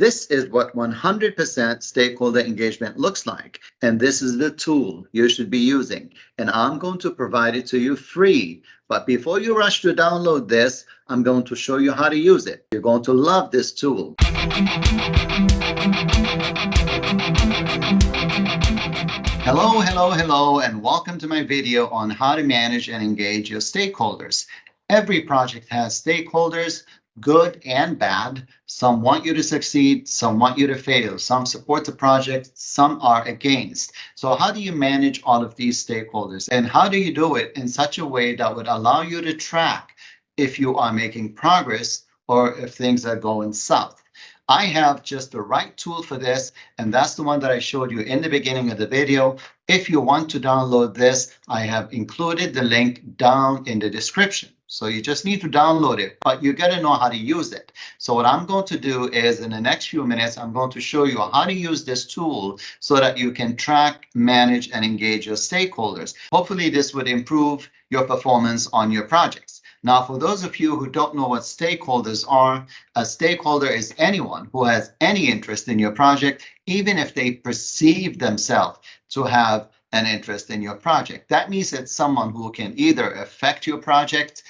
This is what 100% stakeholder engagement looks like. And this is the tool you should be using. And I'm going to provide it to you free. But before you rush to download this, I'm going to show you how to use it. You're going to love this tool. Hello, and welcome to my video on how to manage and engage your stakeholders. Every project has stakeholders, good and bad. Some want you to succeed, some want you to fail, some support the project, some are against. So how do you manage all of these stakeholders? And how do you do it in such a way that would allow you to track if you are making progress or if things are going south? I have just the right tool for this, and that's the one that I showed you in the beginning of the video. If you want to download this, I have included the link down in the description. So you just need to download it, but you got to know how to use it. So what I'm going to do is in the next few minutes, I'm going to show you how to use this tool so that you can track, manage, and engage your stakeholders. Hopefully this would improve your performance on your projects. Now, for those of you who don't know what stakeholders are, a stakeholder is anyone who has any interest in your project, even if they perceive themselves to have an interest in your project. That means it's someone who can either affect your project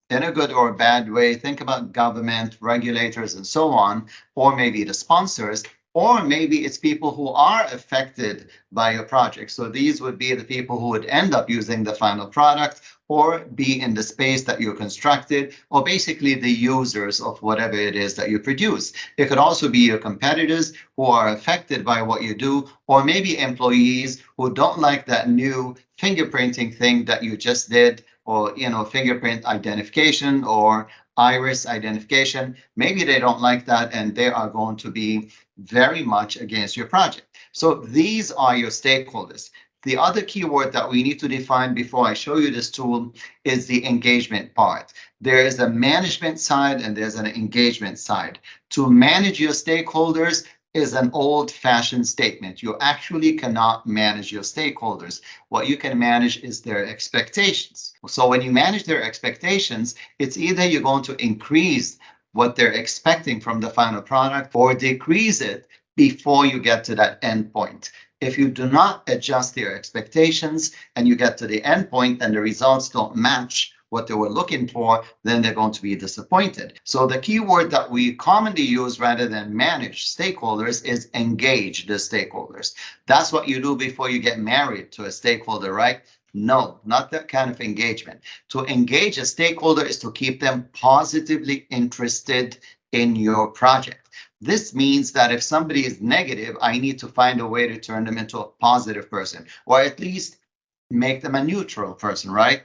in a good or a bad way. Think about government, regulators, and so on, or maybe the sponsors, or maybe it's people who are affected by your project. So these would be the people who would end up using the final product or be in the space that you constructed, or basically the users of whatever it is that you produce. It could also be your competitors who are affected by what you do, or maybe employees who don't like that new fingerprinting thing that you just did, or fingerprint identification or iris identification. Maybe they don't like that and they are going to be very much against your project. So these are your stakeholders. The other keyword that we need to define before I show you this tool is the engagement part. There is a management side and there's an engagement side. To manage your stakeholders is an old-fashioned statement. You actually cannot manage your stakeholders. What you can manage is their expectations. So when you manage their expectations, it's either you're going to increase what they're expecting from the final product or decrease it before you get to that end point. If you do not adjust their expectations and you get to the end point and the results don't match what they were looking for, then they're going to be disappointed. So the key word that we commonly use rather than manage stakeholders is engage the stakeholders. That's what you do before you get married to a stakeholder, right? No, not that kind of engagement. To engage a stakeholder is to keep them positively interested in your project. This means that if somebody is negative, I need to find a way to turn them into a positive person, or at least make them a neutral person, right?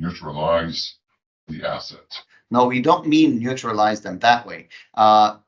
Neutralize the asset. No, we don't mean neutralize them that way.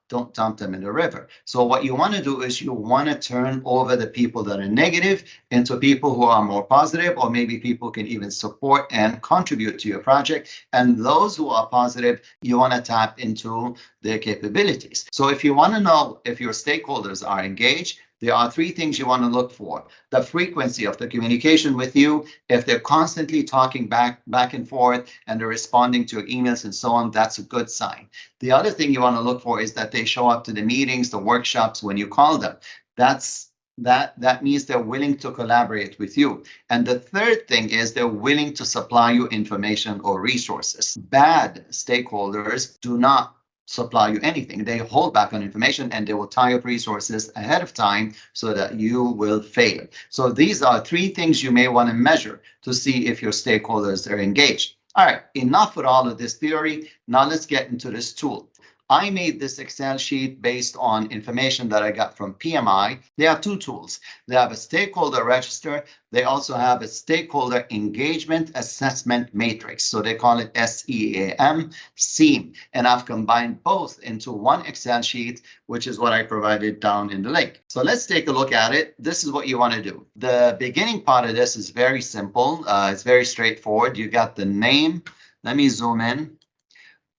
Don't dump them in the river. So what you want to do is you want to turn over the people that are negative into people who are more positive, or maybe people can even support and contribute to your project. And those who are positive, you want to tap into their capabilities. So if you want to know if your stakeholders are engaged, there are three things you want to look for. The frequency of the communication with you. If they're constantly talking back and forth and they're responding to your emails and so on, that's a good sign. The other thing you want to look for is that they show up to the meetings, the workshops when you call them. That means they're willing to collaborate with you. And the third thing is they're willing to supply you information or resources. Bad stakeholders do not supply you anything. They hold back on information and they will tie up resources ahead of time so that you will fail. So these are three things you may want to measure to see if your stakeholders are engaged. All right, enough with all of this theory. Now let's get into this tool. I made this Excel sheet based on information that I got from PMI. They have two tools. They have a stakeholder register. They also have a stakeholder engagement assessment matrix. So they call it SEAM, SEAM. And I've combined both into one Excel sheet, which is what I provided down in the link. So let's take a look at it. This is what you want to do. The beginning part of this is very simple. It's very straightforward. You got the name. Let me zoom in.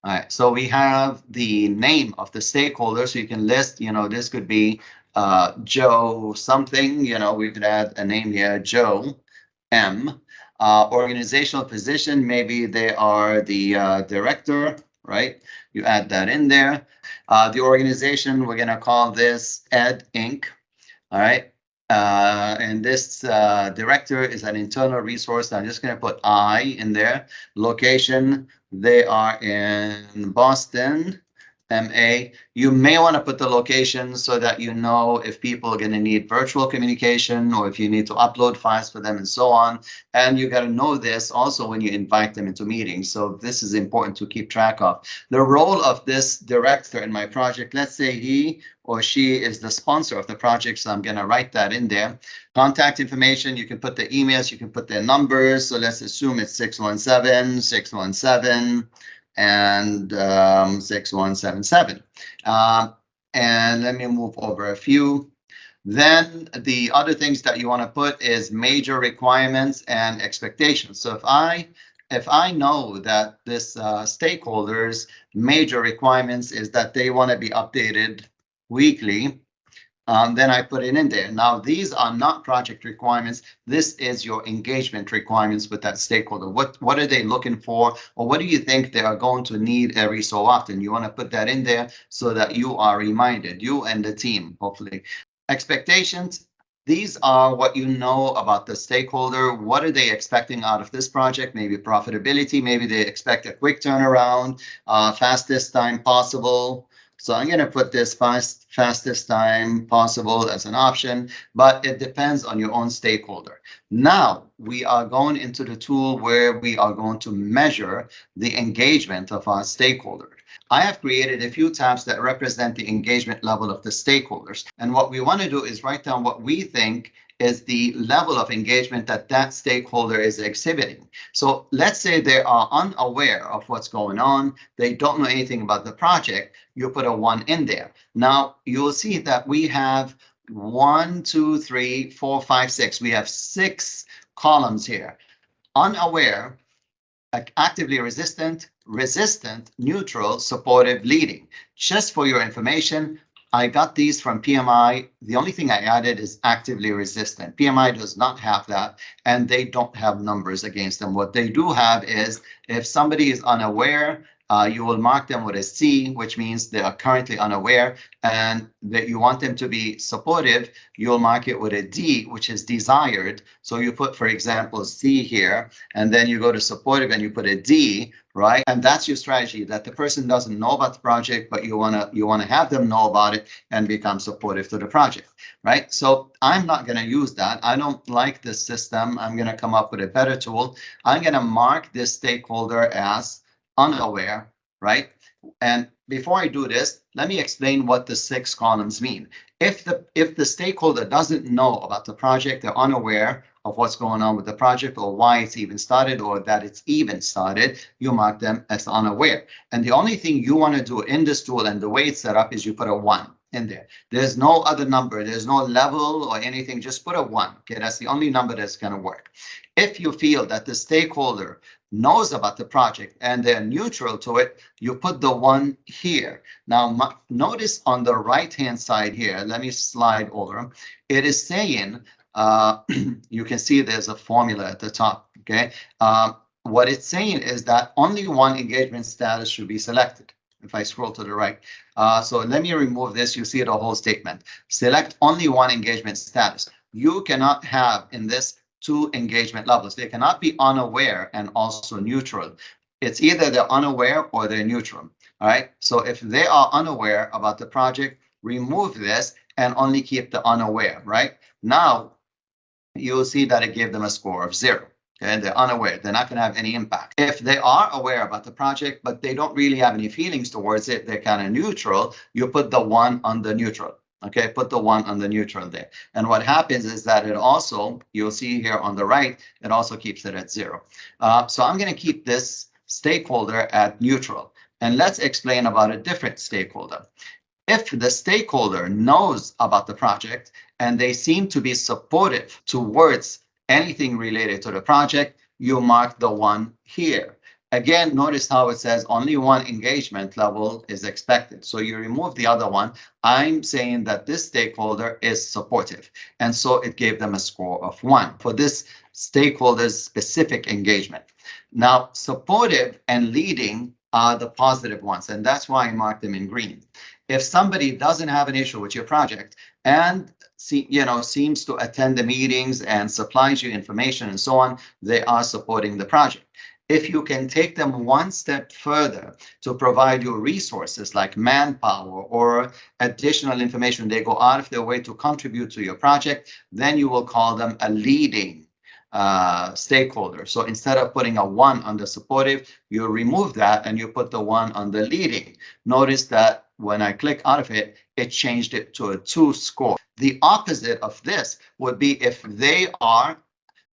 All right, so we have the name of the stakeholder. So you can list, this could be Joe something, we could add a name here, Joe M. Organizational position, maybe they are the director right? You add that in there. The organization, we're going to call this Ed Inc. All right. And this director is an internal resource. I'm just going to put I in there. Location, they are in Boston, MA. You may want to put the location so that you know if people are going to need virtual communication or if you need to upload files for them and so on. And you got to know this also when you invite them into meetings. So this is important to keep track of. The role of this director in my project, let's say he or she is the sponsor of the project, so I'm going to write that in there. Contact information, you can put the emails, you can put their numbers. So let's assume it's 617 and 6177. And let me move over a few. Then the other things that you want to put is major requirements and expectations. So if I know that this stakeholders major requirements is that they want to be updated weekly, then I put it in there. Now, these are not project requirements. This is your engagement requirements with that stakeholder. What are they looking for? Or what do you think they are going to need every so often? You want to put that in there so that you are reminded, you and the team, hopefully. Expectations. These are what you know about the stakeholder. What are they expecting out of this project? Maybe profitability. Maybe they expect a quick turnaround, fastest time possible. So I'm going to put this fastest time possible as an option, but it depends on your own stakeholder. Now we are going into the tool where we are going to measure the engagement of our stakeholder. I have created a few tabs that represent the engagement level of the stakeholders. And what we want to do is write down what we think is the level of engagement that that stakeholder is exhibiting. So let's say they are unaware of what's going on. They don't know anything about the project. You put a 1 in there. Now you'll see that we have 1, 2, 3, 4, 5, 6. We have 6 columns here. Unaware, actively resistant, neutral, supportive, leading. Just for your information, I got these from PMI. The only thing I added is actively resistant. PMI does not have that, and they don't have numbers against them. What they do have is if somebody is unaware, you will mark them with a C, which means they are currently unaware, and that you want them to be supportive, you'll mark it with a D, which is desired. So you put, for example, C here, and then you go to supportive and you put a D, right? And that's your strategy, that the person doesn't know about the project, but you wanna have them know about it and become supportive to the project, right? So I'm not gonna use that. I don't like this system. I'm gonna come up with a better tool. I'm gonna mark this stakeholder as unaware, right? And before I do this, let me explain what the 6 columns mean. If the stakeholder doesn't know about the project, they're unaware of what's going on with the project or why it's even started or that it's even started, you mark them as unaware. And the only thing you want to do in this tool and the way it's set up is you put a 1 in there. There's no other number. There's no level or anything. Just put a 1. Okay, that's the only number that's going to work. If you feel that the stakeholder knows about the project and they're neutral to it, you put the 1 here. Now, notice on the right-hand side here, let me slide over. It is saying, you can see there's a formula at the top, okay? What it's saying is that only 1 engagement status should be selected. If I scroll to the right. So let me remove this. You see the whole statement. Select only 1 engagement status. You cannot have in this 2 engagement levels. They cannot be unaware and also neutral. It's either they're unaware or they're neutral. All right. So if they are unaware about the project, remove this and only keep the unaware. Right now, you'll see that it gave them a score of 0. Okay, they're unaware. They're not going to have any impact. If they are aware about the project, but they don't really have any feelings towards it, they're kind of neutral, you put the 1 on the neutral. Okay, put the 1 on the neutral there. And what happens is that it also, you'll see here on the right, it also keeps it at 0. So I'm going to keep this stakeholder at neutral. And let's explain about a different stakeholder. If the stakeholder knows about the project and they seem to be supportive towards anything related to the project, you mark the 1 here. Again, notice how it says only 1 engagement level is expected. So you remove the other one. I'm saying that this stakeholder is supportive. And so it gave them a score of 1 for this stakeholder's specific engagement. Now, supportive and leading are the positive ones, and that's why I mark them in green. If somebody doesn't have an issue with your project and seems to attend the meetings and supplies you information and so on, they are supporting the project. If you can take them one step further to provide you resources like manpower or additional information, they go out of their way to contribute to your project, then you will call them a leading stakeholder. So instead of putting a 1 on the supportive, you remove that and you put the 1 on the leading. Notice that when I click out of it, it changed it to a 2 score. The opposite of this would be if they are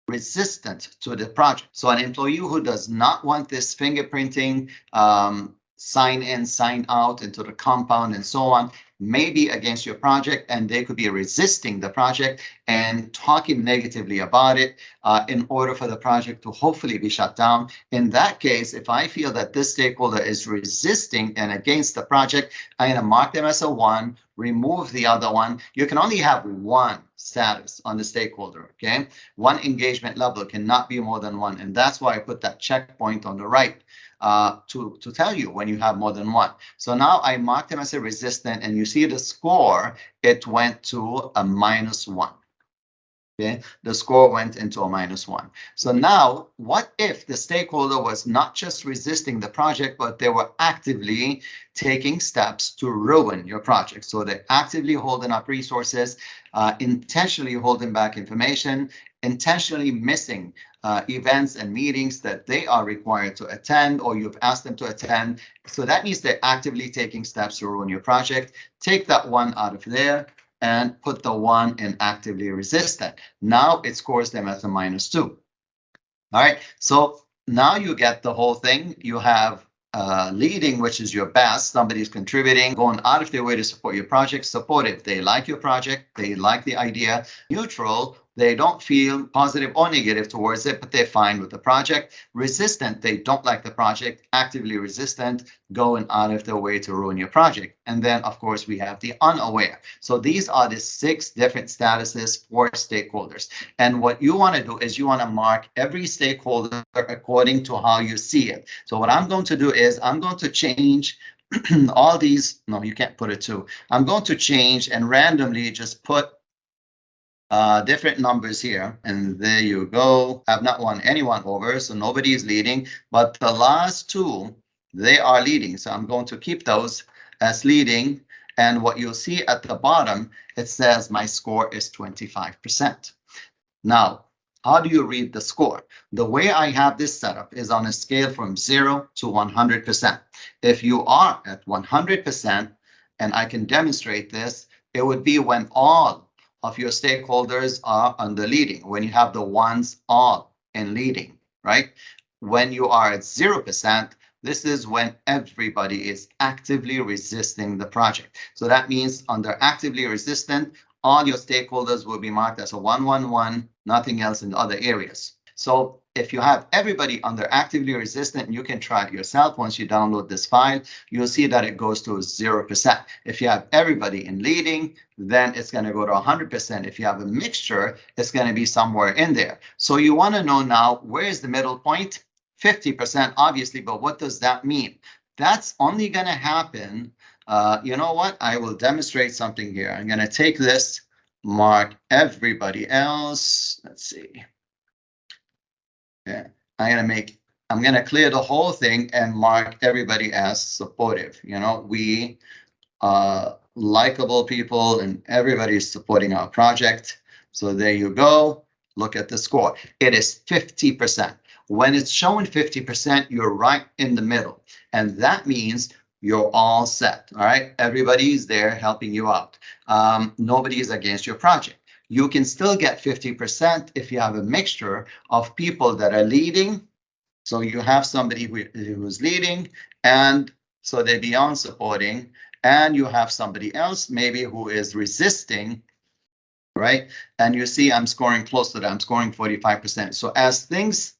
resistant to the project. So an employee who does not want this fingerprinting, sign in, sign out into the compound and so on, may be against your project, and they could be resisting the project and talking negatively about it in order for the project to hopefully be shut down. In that case, if I feel that this stakeholder is resisting and against the project, I'm going to mark them as a 1, remove the other one. You can only have 1 status on the stakeholder, okay? 1 engagement level cannot be more than 1, and that's why I put that checkpoint on the right to tell you when you have more than 1. So now I marked them as a resistant, and you see the score, it went to a -1. Okay, the score went into a -1. So now, what if the stakeholder was not just resisting the project, but they were actively taking steps to ruin your project? So they're actively holding up resources, intentionally holding back information, intentionally missing events and meetings that they are required to attend, or you've asked them to attend. So that means they're actively taking steps to ruin your project. Take that 1 out of there and put the 1 in actively resistant. Now it scores them as a -2. All right, so now you get the whole thing. You have leading, which is your best, somebody's contributing, going out of their way to support your project. Supportive, they like your project, they like the idea. Neutral, they don't feel positive or negative towards it, but they're fine with the project. Resistant, they don't like the project. Actively resistant, going out of their way to ruin your project. And then, of course, we have the unaware. So these are the 6 different statuses for stakeholders. And what you want to do is you want to mark every stakeholder according to how you see it. So what I'm going to do is I'm going to change all these. No, you can't put it 2. I'm going to change and randomly just put different numbers here, and there you go. I've not won anyone over, so nobody is leading, but the last 2, they are leading. So I'm going to keep those as leading, and what you'll see at the bottom, it says my score is 25%. Now, how do you read the score? The way I have this set up is on a scale from 0 to 100%. If you are at 100%, and I can demonstrate this, it would be when all of your stakeholders are on the leading, when you have the ones all in leading, right? When you are at 0%, this is when everybody is actively resisting the project. So that means under actively resistant, all your stakeholders will be marked as a 111, nothing else in other areas. So if you have everybody under actively resistant, you can try it yourself. Once you download this file, you'll see that it goes to 0%. If you have everybody in leading, then it's going to go to 100%. If you have a mixture, it's going to be somewhere in there. So you want to know now, where is the middle point? 50%, obviously, but what does that mean? That's only going to happen. You know what? I will demonstrate something here. I'm going to take this, mark everybody else. Let's see. Yeah, I'm going to clear the whole thing and mark everybody as supportive. You know, we are likable people and everybody is supporting our project. So there you go. Look at the score. It is 50%. When it's showing 50%, you're right in the middle. And that means you're all set. All right. Everybody's there helping you out. Nobody is against your project. You can still get 50% if you have a mixture of people that are leading. So you have somebody who's leading, and so they're beyond supporting, and you have somebody else maybe who is resisting, right? And you see I'm scoring close to that. I'm scoring 45%. So as things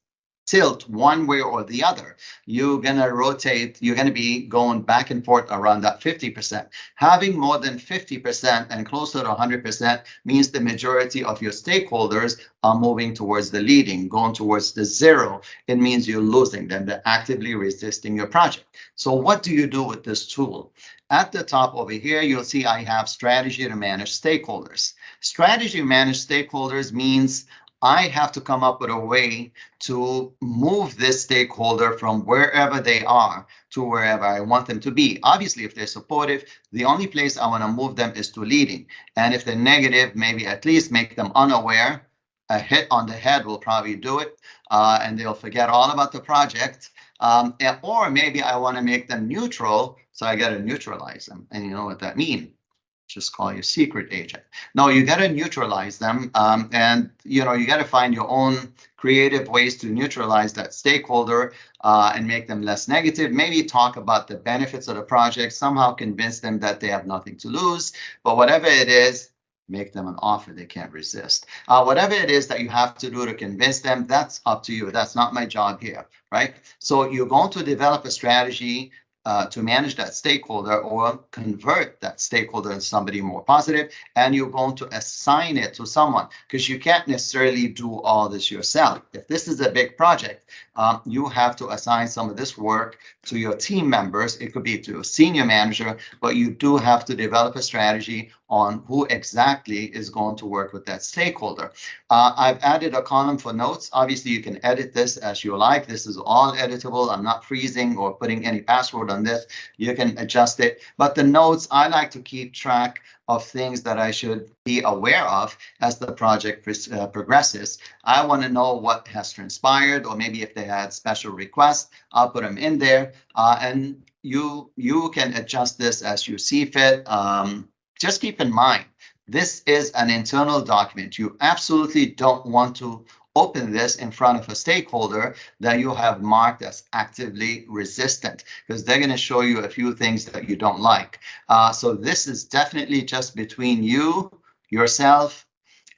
tilt one way or the other. You're going to rotate, you're going to be going back and forth around that 50%. Having more than 50% and closer to 100% means the majority of your stakeholders are moving towards the leading, going towards the zero. It means you're losing them. They're actively resisting your project. So what do you do with this tool? At the top over here, you'll see I have strategy to manage stakeholders. Strategy to manage stakeholders means I have to come up with a way to move this stakeholder from wherever they are to wherever I want them to be. Obviously, if they're supportive, the only place I want to move them is to leading. And if they're negative, maybe at least make them unaware. A hit on the head will probably do it, and they'll forget all about the project. Or maybe I want to make them neutral, so I got to neutralize them. And you know what that means? Just call your secret agent. No, you got to neutralize them, and you got to find your own creative ways to neutralize that stakeholder and make them less negative. Maybe talk about the benefits of the project, somehow convince them that they have nothing to lose. But whatever it is, make them an offer they can't resist. Whatever it is that you have to do to convince them, that's up to you. That's not my job here, right? So you're going to develop a strategy to manage that stakeholder or convert that stakeholder into somebody more positive, and you're going to assign it to someone because you can't necessarily do all this yourself. If this is a big project, you have to assign some of this work to your team members. It could be to a senior manager, but you do have to develop a strategy on who exactly is going to work with that stakeholder. I've added a column for notes. Obviously, you can edit this as you like. This is all editable. I'm not freezing or putting any password on this. You can adjust it. But the notes, I like to keep track of things that I should be aware of as the project progresses. I want to know what has transpired, or maybe if they had special requests, I'll put them in there. And you can adjust this as you see fit. Just keep in mind, this is an internal document. You absolutely don't want to open this in front of a stakeholder that you have marked as actively resistant, because they're going to show you a few things that you don't like. So this is definitely just between you, yourself,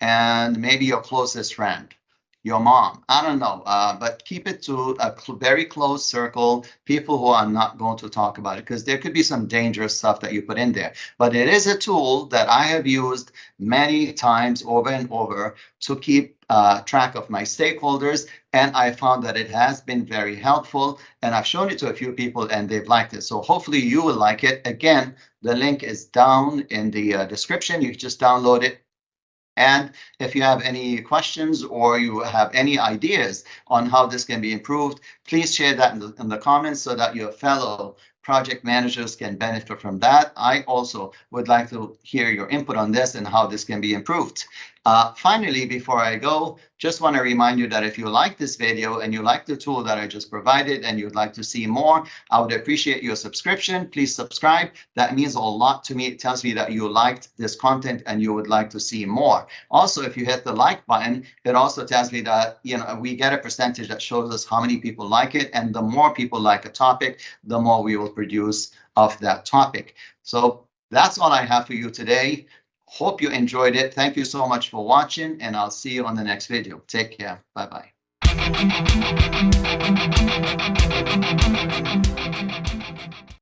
and maybe your closest friend. Your mom, I don't know, but keep it to a very close circle, people who are not going to talk about it, because there could be some dangerous stuff that you put in there. But it is a tool that I have used many times over and over to keep track of my stakeholders, and I found that it has been very helpful, and I've shown it to a few people and they've liked it. So hopefully you will like it. Again, the link is down in the description. You can just download it. And if you have any questions or you have any ideas on how this can be improved, please share that in the comments so that your fellow project managers can benefit from that. I also would like to hear your input on this and how this can be improved. Finally, before I go, just want to remind you that if you like this video and you like the tool that I just provided and you'd like to see more, I would appreciate your subscription. Please subscribe. That means a lot to me. It tells me that you liked this content and you would like to see more. Also, if you hit the like button, it also tells me that we get a percentage that shows us how many people like it, and the more people like a topic, the more we will produce of that topic. So that's all I have for you today. Hope you enjoyed it. Thank you so much for watching, and I'll see you on the next video. Take care. Bye-bye.